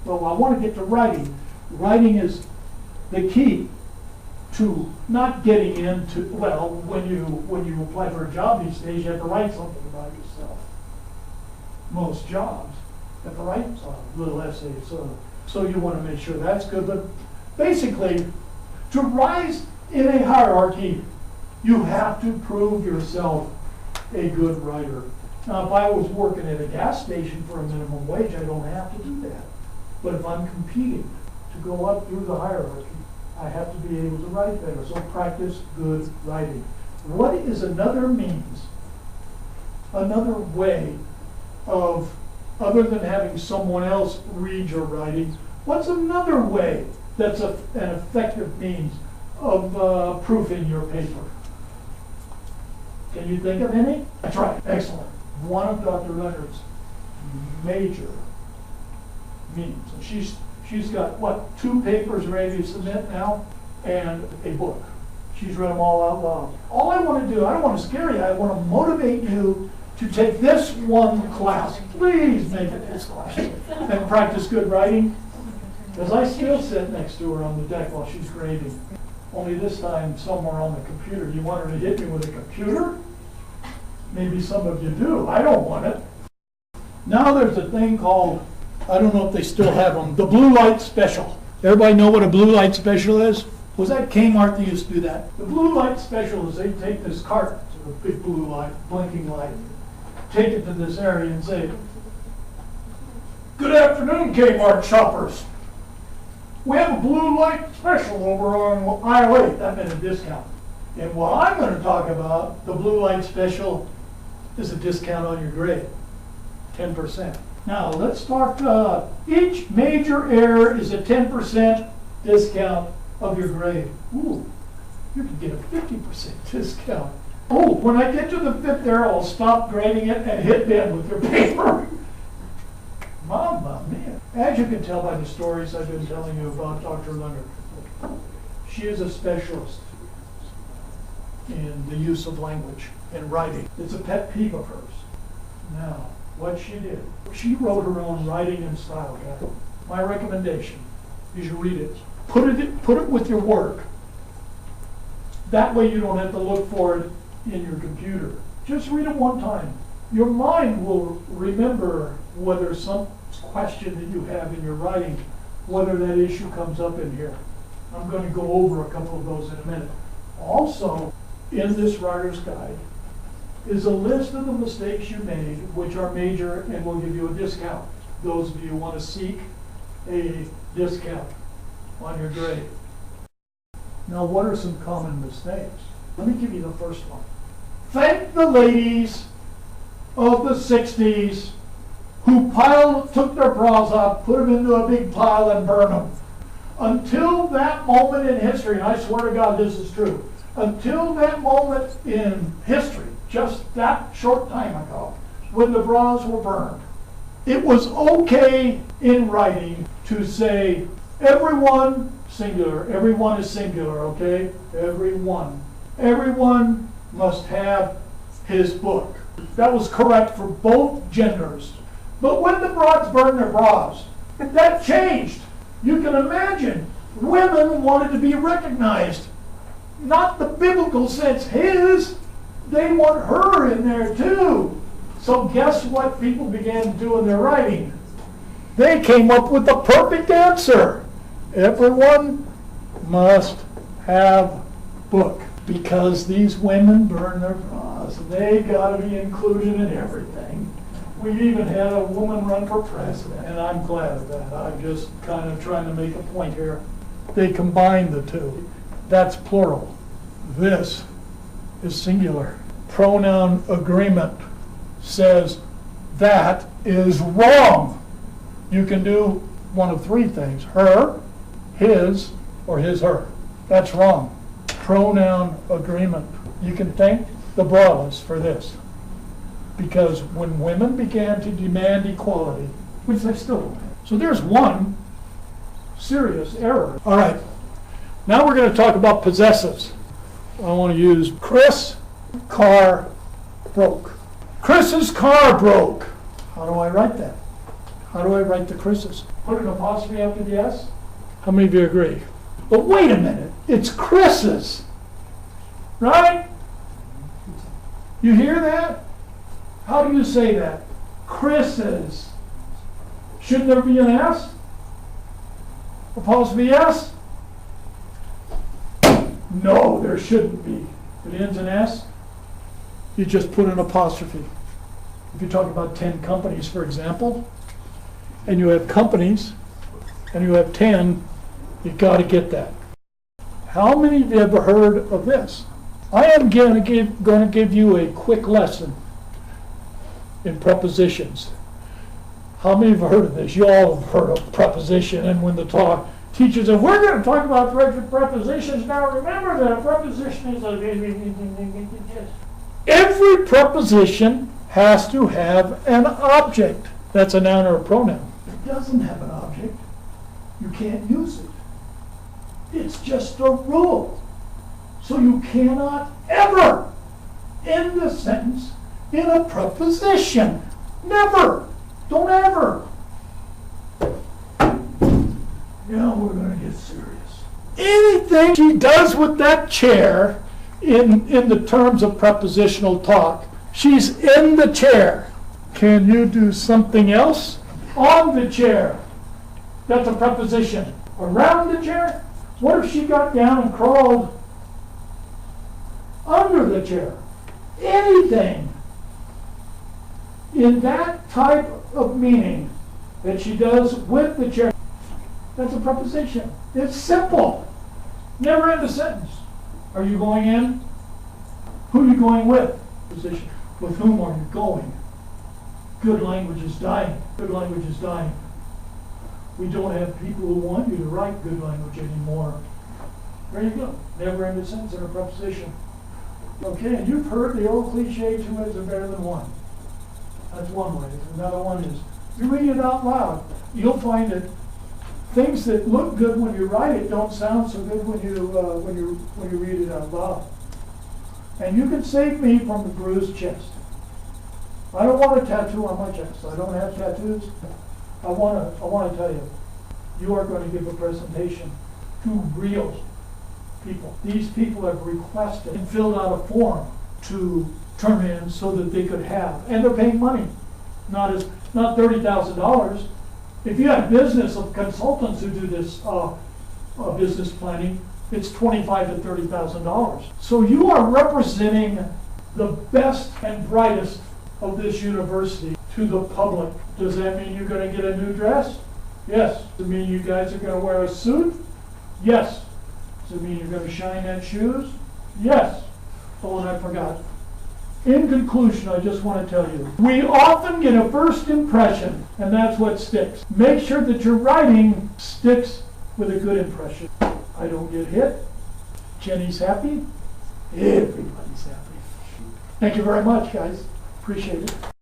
Well, I want to get to writing. Writing is the key to not getting into, well, when you apply for a job these days, you have to write something about yourself. Most jobs have to write a little essay, so you want to make sure that's good. But basically, to rise in a hierarchy, you have to prove yourself a good writer. Now, if I was working at a gas station for a minimum wage, I don't have to do that. But if I'm competing to go up through the hierarchy, I have to be able to write better. So practice good writing. What is another means, another way of, other than having someone else read your writing, what's another way that's an effective means of proofing your paper? Can you think of any? That's right, excellent. One of Dr. Leonard's major means, and she's got, what, 2 papers ready to submit now, and a book. She's read them all out loud. All I want to do, I don't want to scare you, I want to motivate you to take this one class. Please make it this class. And practice good writing. Because I still sit next to her on the deck while she's grading. Only this time somewhere on the computer. You want her to hit me with a computer? Maybe some of you do. I don't want it. Now there's a thing called, I don't know if they still have them, the blue light special. Everybody know what a blue light special is? Was that Kmart that used to do that? The blue light special is they take this cart, a big blue light, blinking light, take it to this area and say, "Good afternoon, Kmart shoppers. We have a blue light special over on aisle 8. That meant a discount. And what I'm going to talk about, the blue light special, is a discount on your grade, 10%. Now let's talk, each major error is a 10% discount of your grade. Ooh, you can get a 50% discount. Oh, when I get to the 5th error, I'll stop grading it and hit them with your paper. Mamma mia. As you can tell by the stories I've been telling you about Dr. Leonard, she is a specialist in the use of language and writing. It's a pet peeve of hers. Now, what she did, she wrote her own writing and style guide. My recommendation is you read it. Put it with your work. That way you don't have to look for it in your computer. Just read it one time. Your mind will remember whether some question that you have in your writing, whether that issue comes up in here. I'm going to go over a couple of those in a minute. Also, in this writer's guide is a list of the mistakes you made, which are major and will give you a discount. Those of you who want to seek a discount on your grade. Now, what are some common mistakes? Let me give you the first one. Thank the ladies of the 60s who took their bras off, put them into a big pile and burned them. Until that moment in history, and I swear to God this is true, until that moment in history, just that short time ago, when the bras were burned, it was okay in writing to say, everyone, singular, everyone is singular, okay? Everyone. Everyone must have his book. That was correct for both genders. But when the broads burned their bras, that changed. You can imagine, women wanted to be recognized. Not the biblical sense, his. They want her in there too. So guess what people began to do in their writing? They came up with the perfect answer. Everyone must have book. Because these women burn their bras. They got to be included in everything. We even had a woman run for president, and I'm glad of that. I'm just kind of trying to make a point here. They combine the two. That's plural. This is singular. Pronoun agreement says that is wrong. You can do one of 3 things. Her, his, or his, her. That's wrong. Pronoun agreement. You can thank the Brahmas for this. Because when women began to demand equality, which they still don't have. So there's one serious error. All right. Now we're going to talk about possessives. I want to use Chris' car broke. Chris's car broke. How do I write that? How do I write the Chris's? Put an apostrophe after the S? How many of you agree? But wait a minute, it's Chris's, right? You hear that? How do you say that? Chris's. Shouldn't there be an S? Apostrophe S? No, there shouldn't be. If it ends in S, you just put an apostrophe. If you talk about 10 companies, for example, and you have companies, and you have 10, you've got to get that. How many of you have ever heard of this? I am going to give you a quick lesson in prepositions. How many have heard of this? You all have heard of preposition, and when the teacher says, we're going to talk about prepositions now, remember that a preposition is a... Every preposition has to have an object. That's a noun or a pronoun. If it doesn't have an object, you can't use it. It's just a rule. So you cannot ever end a sentence in a preposition. Never. Don't ever. Now we're going to get serious. Anything she does with that chair in the terms of prepositional talk, she's in the chair. Can you do something else? On the chair. That's a preposition. Around the chair? What if she got down and crawled under the chair? Anything in that type of meaning that she does with the chair, that's a preposition. It's simple. Never end a sentence. Are you going in? Who are you going with? Position. With whom are you going? Good language is dying. Good language is dying. We don't have people who want you to write good language anymore. There you go. Never end a sentence in a preposition. Okay, and you've heard the old cliche, 2 ways are better than 1. That's one way. Another one is, you read it out loud. You'll find that things that look good when you write it don't sound so good when you read it out loud. And you can save me from the bruised chest. I don't want a tattoo on my chest. I don't have tattoos. I want to tell you, you are going to give a presentation to real people. These people have requested and filled out a form to turn in so that they could have, and they're paying money, not $30,000. If you have business of consultants who do this business planning, it's $25,000 to $30,000. So you are representing the best and brightest of this university to the public. Does that mean you're going to get a new dress? Yes. Does it mean you guys are going to wear a suit? Yes. Does it mean you're going to shine at shoes? Yes. Oh, and I forgot. In conclusion, I just want to tell you, we often get a first impression, and that's what sticks. Make sure that your writing sticks with a good impression. I don't get hit. Jenny's happy. Everybody's happy. Thank you very much, guys. Appreciate it.